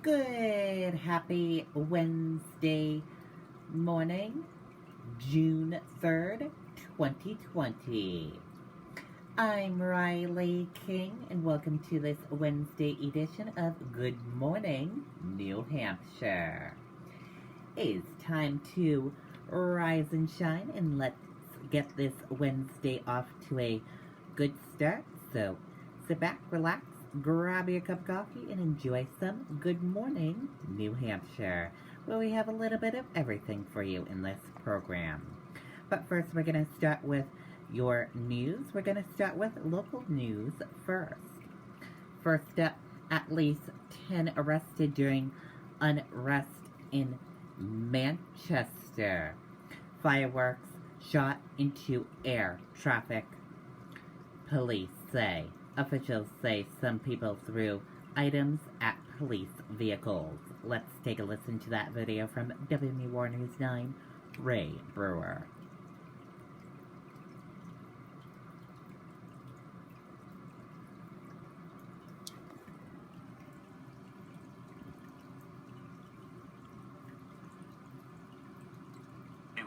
Good, happy Wednesday morning, June 3rd, 2020. I'm Riley King, and welcome to this Wednesday edition of Good Morning, New Hampshire. It's time to rise and shine, and let's get this Wednesday off to a good start. So sit back, relax, grab your cup of coffee, and enjoy some Good Morning, New Hampshire, where we have a little bit of everything for you in this program. But first, we're going to start with your news. We're going to start with local news first. First up, at least 10 arrested during unrest in Manchester. Fireworks shot into air traffic, police say. Officials say some people threw items at police vehicles. Let's take a listen to that video from WMUR News 9, Ray Brewer.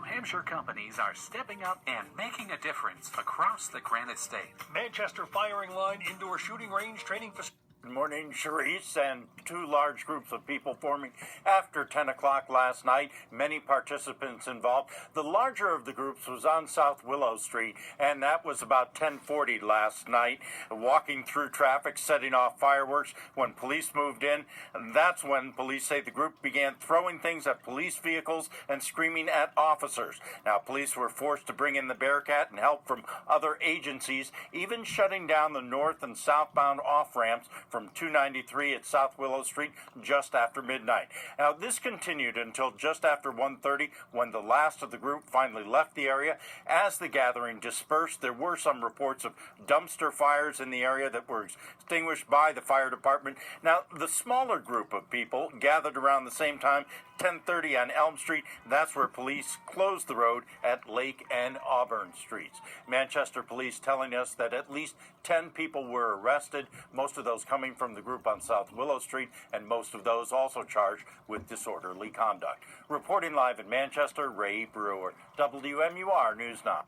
Hampshire companies are stepping up and making a difference across the Granite State. Manchester firing line indoor shooting range training facility. Good morning, Charisse, and two large groups of people forming after 10 o'clock last night. Many participants involved. The larger of the groups was on South Willow Street, and that was about 10:40 last night, walking through traffic, setting off fireworks. When police moved in, that's when police say the group began throwing things at police vehicles and screaming at officers. Now, police were forced to bring in the Bearcat and help from other agencies, even shutting down the north and southbound off-ramps from 293 at South Willow Street just after midnight. Now, this continued until just after 1:30 when the last of the group finally left the area. As the gathering dispersed, there were some reports of dumpster fires in the area that were extinguished by the fire department. Now, the smaller group of people gathered around the same time, 10:30 on Elm Street. That's where police closed the road at Lake and Auburn Streets. Manchester police telling us that at least 10 people were arrested, most of those coming from the group on South Willow Street, and most of those also charged with disorderly conduct. Reporting live in Manchester, Ray Brewer, WMUR News 9.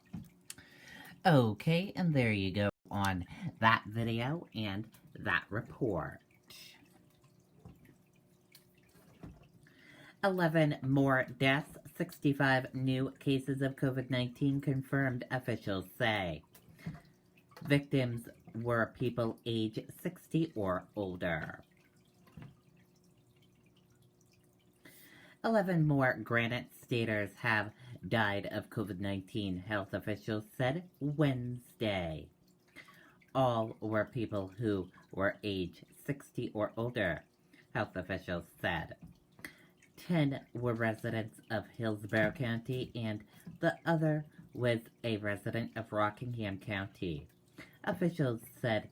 Okay, and there you go on that video and that report. 11 more deaths, 65 new cases of COVID-19 confirmed, officials say. Victims were people age 60 or older. 11 more Granite Staters have died of COVID-19, health officials said Wednesday. All were people who were age 60 or older, health officials said. 10 were residents of Hillsborough County, and the other was a resident of Rockingham County. Officials said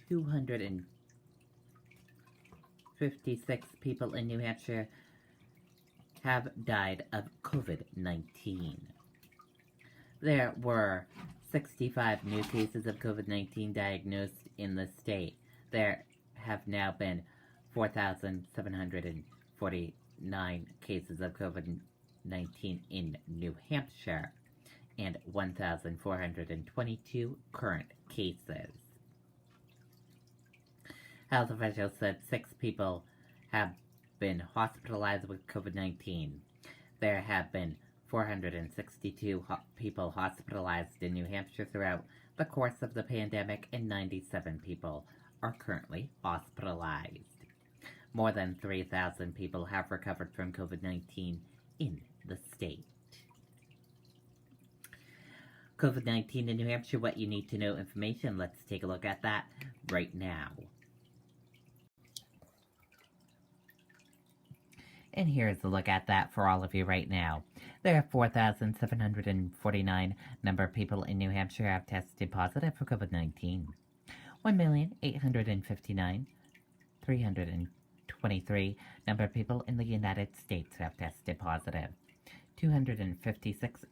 256 people in New Hampshire have died of COVID-19. There were 65 new cases of COVID-19 diagnosed in the state. There have now been 4,749 cases of COVID-19 in New Hampshire and 1,422 current cases. Health officials said 6 people have been hospitalized with COVID-19. There have been 462 people hospitalized in New Hampshire throughout the course of the pandemic, and 97 people are currently hospitalized. More than 3,000 people have recovered from COVID-19 in the state. COVID-19 in New Hampshire, what you need to know information. Let's take a look at that right now. And here's a look at that for all of you right now. There are 4,749 number of people in New Hampshire have tested positive for COVID-19. 1,859,323 number of people in the United States have tested positive. 256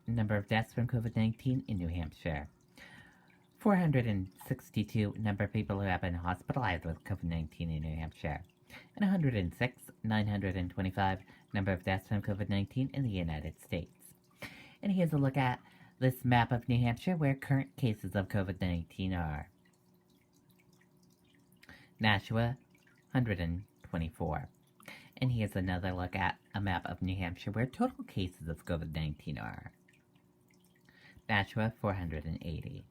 number of deaths from COVID-19 in New Hampshire. 462 number of people who have been hospitalized with COVID-19 in New Hampshire, and 106,925 number of deaths from COVID-19 in the United States. And here's a look at this map of New Hampshire where current cases of COVID-19 are. Nashua, 124. And here's another look at a map of New Hampshire where total cases of COVID-19 are. Nashua, 480.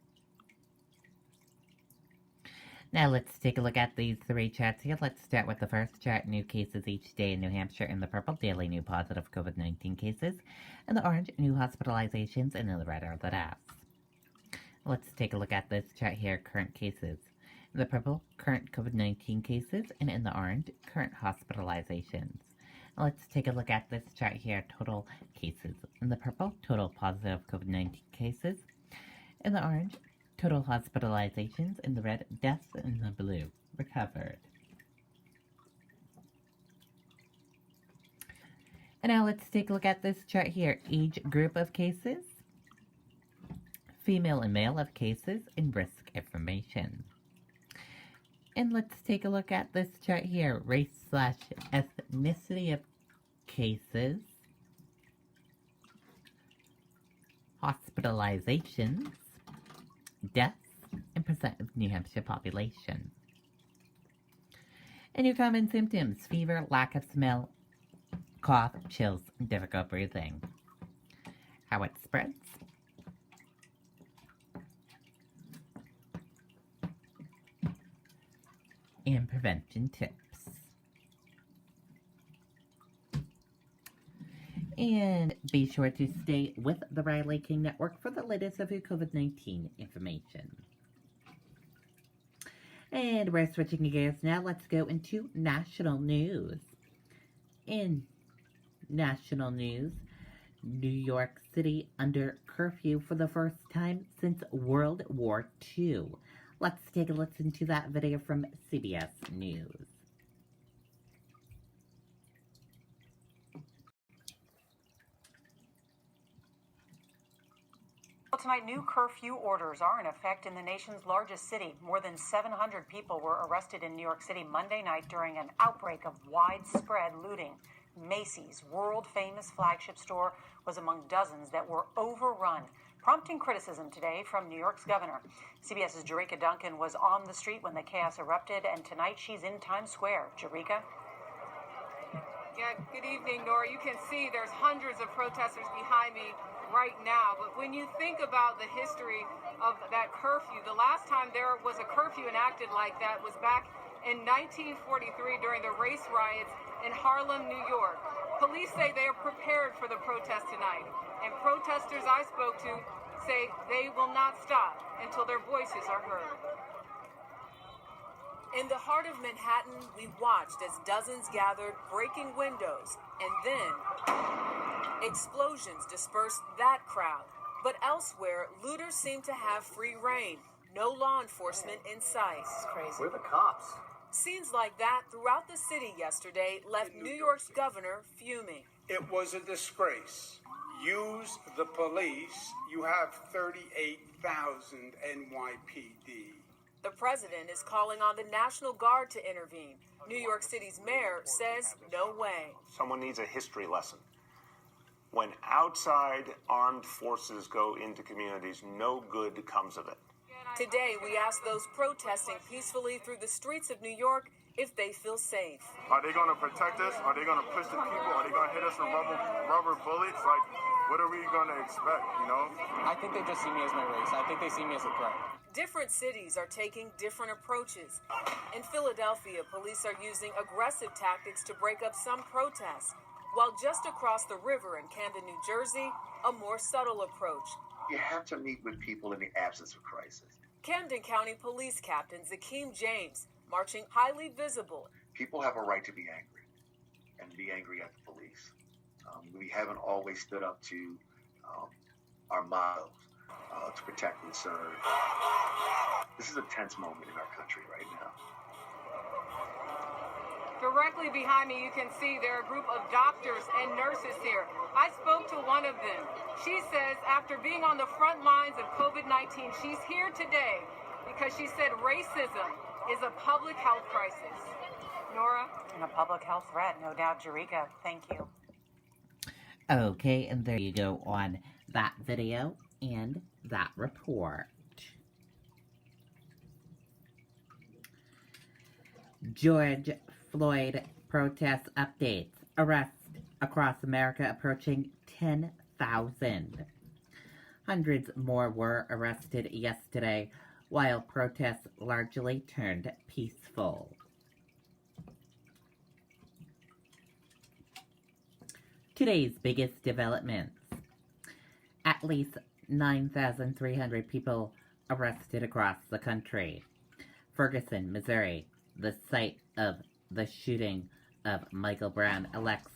Now let's take a look at these three charts here. Let's start with the first chart, new cases each day in New Hampshire in the purple, daily new positive COVID-19 cases, and the orange, new hospitalizations, and in the red are the deaths. Let's take a look at this chart here, current cases. In the purple, current COVID-19 cases, and in the orange, current hospitalizations. Let's take a look at this chart here, total cases. In the purple, total positive COVID-19 cases. In the orange, total hospitalizations. In the red, deaths. In the blue, recovered. And now let's take a look at this chart here, age group of cases, female and male of cases, and risk information. And let's take a look at this chart here, race/ethnicity of cases, hospitalizations, deaths, and percent of New Hampshire population. And your common symptoms: fever, lack of smell, cough, chills, and difficult breathing. How it spreads. And prevention tips. And be sure to stay with the Riley King Network for the latest of your COVID-19 information. And we're switching gears now. Let's go into national news. In national news, New York City under curfew for the first time since World War II. Let's take a listen to that video from CBS News. Tonight, new curfew orders are in effect in the nation's largest city. More than 700 people were arrested in New York City Monday night during an outbreak of widespread looting. Macy's world-famous flagship store was among dozens that were overrun, prompting criticism today from New York's governor. CBS's Jerika Duncan was on the street when the chaos erupted, and tonight she's in Times Square. Jerika? Yeah, good evening, Nora. You can see there's hundreds of protesters behind me right now. But when you think about the history of that curfew, the last time there was a curfew enacted like that was back in 1943 during the race riots in Harlem, New York. Police say they are prepared for the protest tonight. And protesters I spoke to say they will not stop until their voices are heard. In the heart of Manhattan, we watched as dozens gathered, breaking windows, and then explosions dispersed that crowd. But elsewhere, looters seem to have free reign. No law enforcement in sight. This is crazy. Where are the cops? Scenes like that throughout the city yesterday left New York's governor fuming. It was a disgrace. Use the police. You have 38,000 NYPD. The president is calling on the National Guard to intervene. New York City's mayor says no way. Someone needs a history lesson. When outside armed forces go into communities, no good comes of it. Today, we asked those protesting peacefully through the streets of New York if they feel safe. Are they going to protect us? Are they going to push the people? Are they going to hit us with rubber bullets? Like, what are we going to expect, you know? I think they just see me as my race. I think they see me as a threat. Different cities are taking different approaches. In Philadelphia, police are using aggressive tactics to break up some protests, while just across the river in Camden, New Jersey, a more subtle approach. You have to meet with people in the absence of crisis. Camden County Police Captain Zakeem James marching highly visible. People have a right to be angry and be angry at the police. We haven't always stood up to our mottos to protect and serve. This is a tense moment in our country right now. Directly behind me, you can see there are a group of doctors and nurses here. I spoke to one of them. She says after being on the front lines of COVID-19, she's here today because she said racism is a public health crisis. Nora? And a public health threat, no doubt. Jerika, thank you. Okay, and there you go on that video and that report. George Floyd protest updates. Arrests across America approaching 10,000. Hundreds more were arrested yesterday, while protests largely turned peaceful. Today's biggest developments. At least 9,300 people arrested across the country. Ferguson, Missouri, the site of the shooting of Michael Brown, elects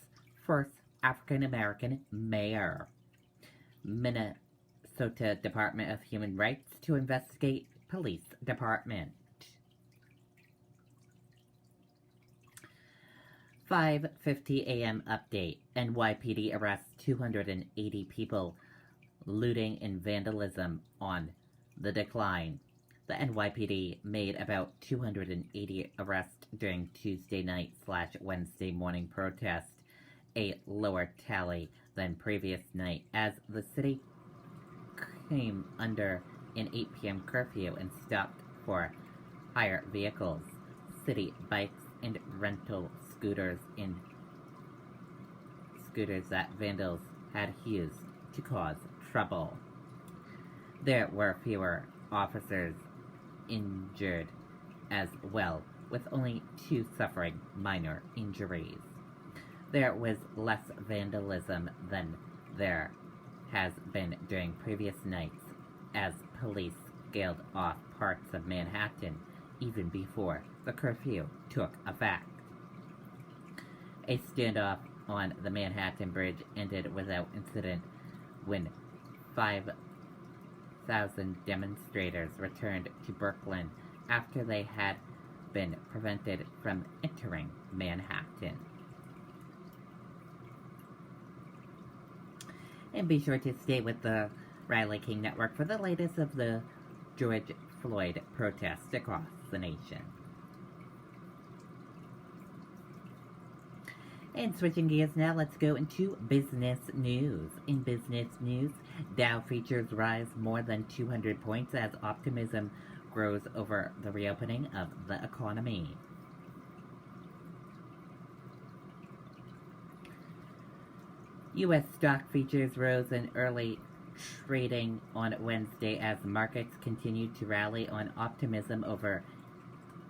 first African-American mayor. Minnesota Department of Human Rights to investigate police department. 5:50 a.m. update. NYPD arrests 280 people. Looting and vandalism on the decline. The NYPD made about 280 arrests during Tuesday night/Wednesday morning protest, a lower tally than previous night, as the city came under an 8 p.m. curfew and stopped for hire vehicles, city bikes, and rental scooters that vandals had used to cause trouble. There were fewer officers injured as well, with only 2 suffering minor injuries. There was less vandalism than there has been during previous nights, as police scaled off parts of Manhattan even before the curfew took effect. A standoff on the Manhattan Bridge ended without incident when 5,000 demonstrators returned to Brooklyn after they had been prevented from entering Manhattan. And be sure to stay with the Riley King Network for the latest of the George Floyd protests across the nation. And switching gears now, let's go into business news. In business news, Dow futures rise more than 200 points as optimism grows over the reopening of the economy. U.S. stock futures rose in early trading on Wednesday as markets continued to rally on optimism over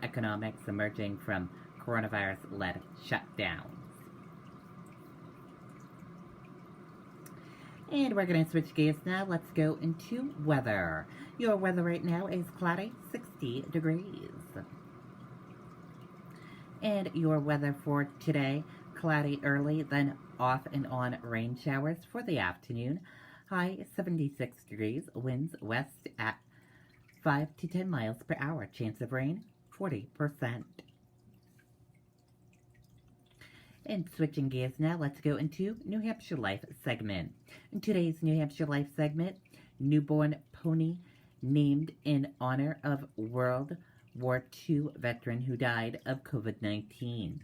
economics emerging from coronavirus-led shutdowns. And we're going to switch gears now. Let's go into weather. Your weather right now is cloudy, 60 degrees. And your weather for today, cloudy early, then off and on rain showers for the afternoon. High 76 degrees, winds west at 5 to 10 miles per hour. Chance of rain, 40%. And switching gears now, let's go into New Hampshire Life segment. In today's New Hampshire Life segment, newborn pony named in honor of World War II veteran who died of COVID-19.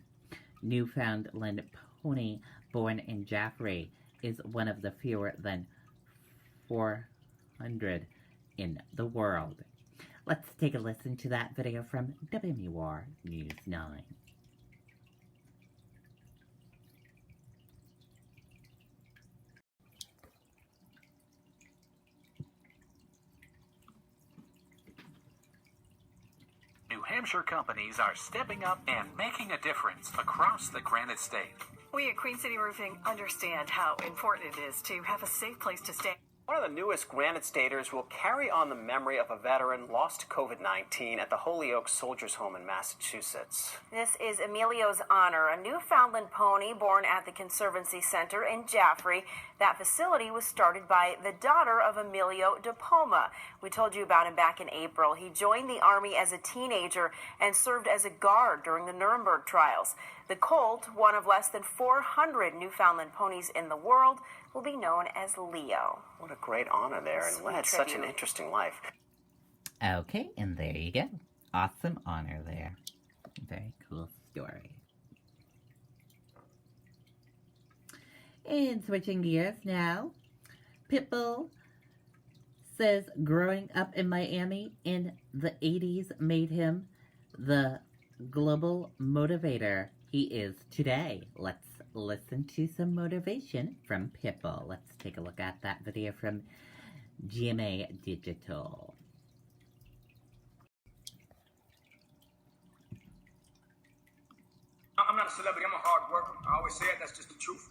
Newfoundland pony born in Jaffrey is one of the fewer than 400 in the world. Let's take a listen to that video from WMUR News 9. New Hampshire companies are stepping up and making a difference across the Granite State. We at Queen City Roofing understand how important it is to have a safe place to stay. One of the newest Granite Staters will carry on the memory of a veteran lost to COVID-19 at the Holyoke Soldiers Home in Massachusetts. This is Emilio's honor, a Newfoundland pony born at the Conservancy Center in Jaffrey. That facility was started by the daughter of Emilio de Palma. We told you about him back in April. He joined the Army as a teenager and served as a guard during the Nuremberg trials. The colt, one of less than 400 Newfoundland ponies in the world, will be known as Leo. What a great honor there, and led such an interesting life. Okay, and there you go. Awesome honor there. Very cool story. And switching gears now, Pitbull says growing up in Miami in the 80s made him the global motivator he is today. Let's listen to some motivation from Pitbull. Let's take a look at that video from GMA Digital. I'm not a celebrity, I'm a hard worker. I always say it, that's just the truth.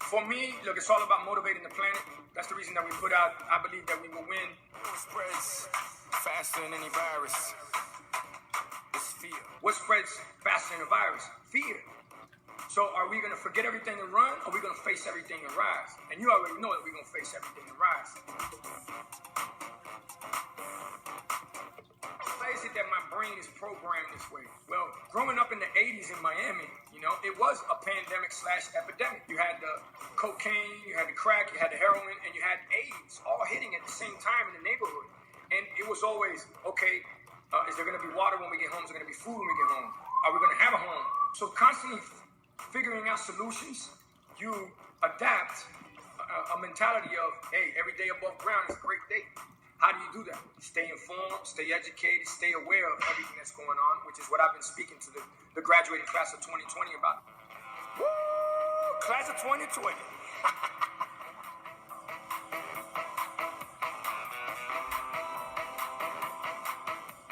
For me, look, it's all about motivating the planet. That's the reason that we put out, I believe that we will win. What spreads faster than any virus? It's fear. What spreads faster than a virus? Fear. So are we going to forget everything and run, or are we going to face everything and rise? And you already know that we're going to face everything and rise. Why is it that my brain is programmed this way? Well, growing up in the 80s in Miami, you know, it was a pandemic/epidemic. You had the cocaine, you had the crack, you had the heroin, and you had AIDS all hitting at the same time in the neighborhood. And it was always, okay, is there going to be water when we get home? Is there going to be food when we get home? Are we going to have a home? So constantly figuring out solutions, you adapt a mentality of, hey, every day above ground is a great day. How do you do that? Stay informed, stay educated, stay aware of everything that's going on, which is what I've been speaking to the graduating class of 2020 about. Woo! Class of 2020.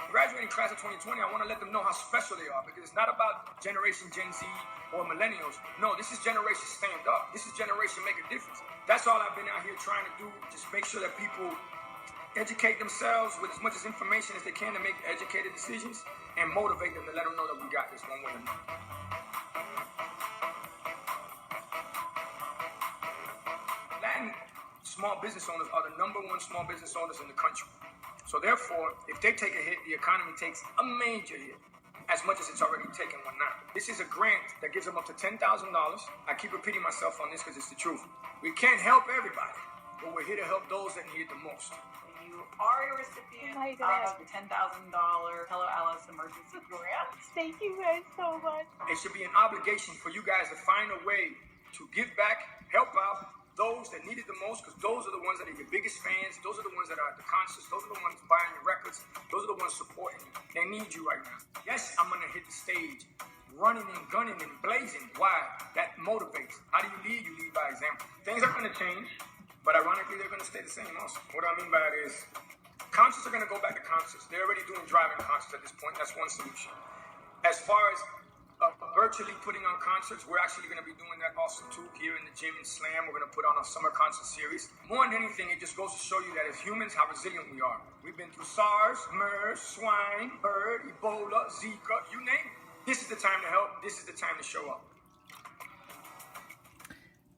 Graduating class of 2020, I want to let them know how special they are, because it's not about Generation Gen Z or millennials. No, this is Generation Stand Up. This is Generation Make a Difference. That's all I've been out here trying to do, just make sure that people educate themselves with as much as information as they can to make educated decisions, and motivate them to let them know that we got this one way or another. Latin small business owners are the #1 small business owners in the country. So therefore, if they take a hit, the economy takes a major hit, as much as it's already taken one now. This is a grant that gives them up to $10,000. I keep repeating myself on this because it's the truth. We can't help everybody, but we're here to help those that need it the most. You are a recipient of the $10,000 Hello Alice emergency grant. Thank you guys so much. It should be an obligation for you guys to find a way to give back, help out those that need it the most, because those are the ones that are your biggest fans. Those are the ones that are at the concerts. Those are the ones buying your records. Those are the ones supporting you. They need you right now. Yes, I'm going to hit the stage running and gunning and blazing. Why? That motivates. How do you lead? You lead by example. Things are going to change, but ironically, they're going to stay the same also. What I mean by that is concerts are going to go back to concerts. They're already doing driving concerts at this point. That's one solution. As far as virtually putting on concerts, we're actually going to be doing that also too here in the gym in Slam. We're going to put on a summer concert series. More than anything, it just goes to show you that as humans, how resilient we are. We've been through SARS, MERS, swine, bird, Ebola, Zika, you name it. This is the time to help. This is the time to show up.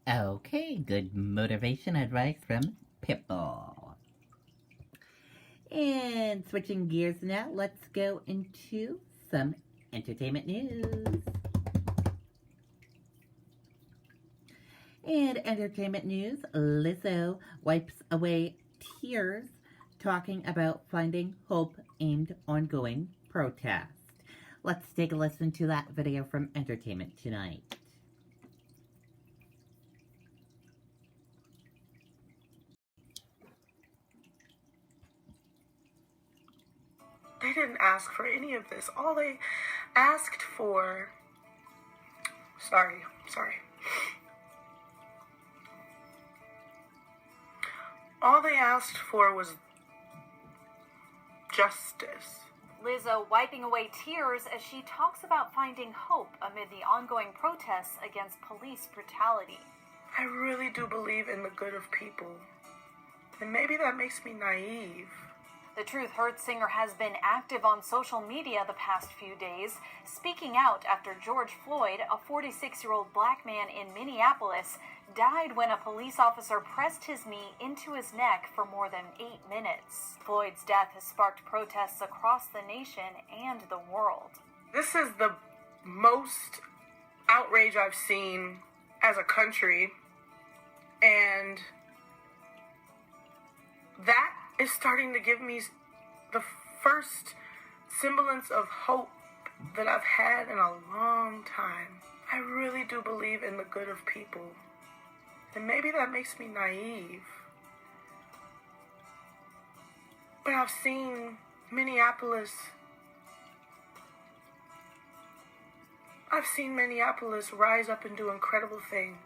Okay, good motivation advice from Pitbull. And switching gears now, let's go into some entertainment news. And entertainment news, Lizzo wipes away tears talking about finding hope aimed ongoing protest. Let's take a listen to that video from Entertainment Tonight. They didn't ask for any of this. All they asked for... Sorry. All they asked for was justice. Lizzo wiping away tears as she talks about finding hope amid the ongoing protests against police brutality. I really do believe in the good of people. And maybe that makes me naive. The Truth Hurts singer has been active on social media the past few days, speaking out after George Floyd, a 46-year-old black man in Minneapolis, died when a police officer pressed his knee into his neck for more than 8 minutes. Floyd's death has sparked protests across the nation and the world. This is the most outrage I've seen as a country, and that is starting to give me the first semblance of hope that I've had in a long time. I really do believe in the good of people. And maybe that makes me naive. But I've seen Minneapolis rise up and do incredible things.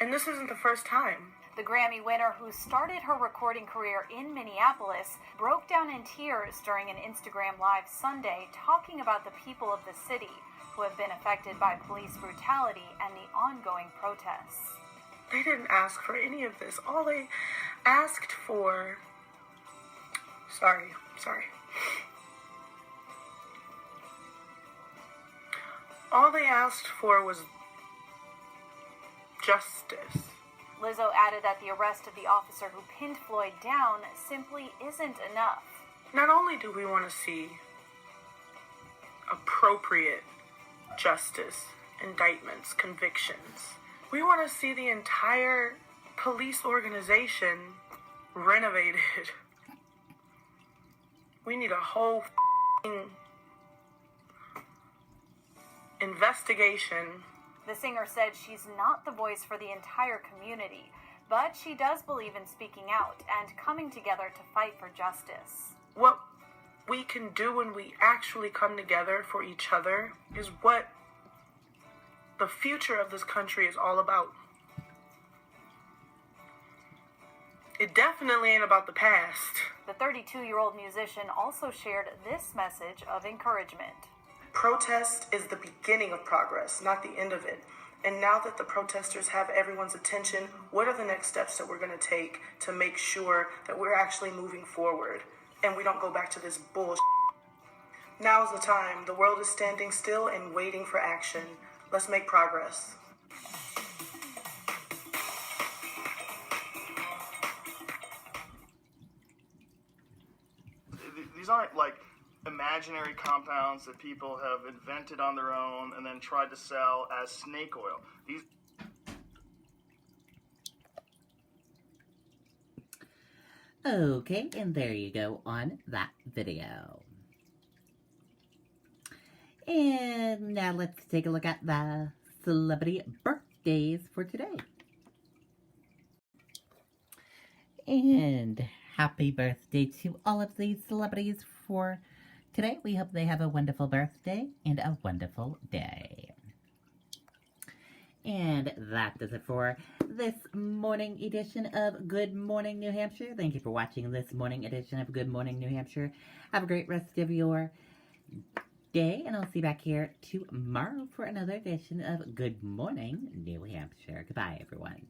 And this isn't the first time. The Grammy winner, who started her recording career in Minneapolis, broke down in tears during an Instagram Live Sunday talking about the people of the city who have been affected by police brutality and the ongoing protests. They didn't ask for any of this. All they asked for... Sorry. All they asked for was justice. Lizzo added that the arrest of the officer who pinned Floyd down simply isn't enough. Not only do we want to see appropriate justice, indictments, convictions, we want to see the entire police organization renovated. We need a whole investigation. The singer said she's not the voice for the entire community, but she does believe in speaking out and coming together to fight for justice. What we can do when we actually come together for each other is what the future of this country is all about. It definitely ain't about the past. The 32-year-old musician also shared this message of encouragement. Protest is the beginning of progress, not the end of it. And now that the protesters have everyone's attention, what are the next steps that we're going to take to make sure that we're actually moving forward and we don't go back to this bullshit? Now is the time. The world is standing still and waiting for action. Let's make progress. These aren't like imaginary compounds that people have invented on their own and then tried to sell as snake oil. These Okay, and there you go on that video. And now let's take a look at the celebrity birthdays for today. And happy birthday to all of these celebrities for today. We hope they have a wonderful birthday and a wonderful day. And that does it for this morning edition of Good Morning New Hampshire. Thank you for watching this morning edition of Good Morning New Hampshire. Have a great rest of your day, and I'll see you back here tomorrow for another edition of Good Morning New Hampshire. Goodbye, everyone.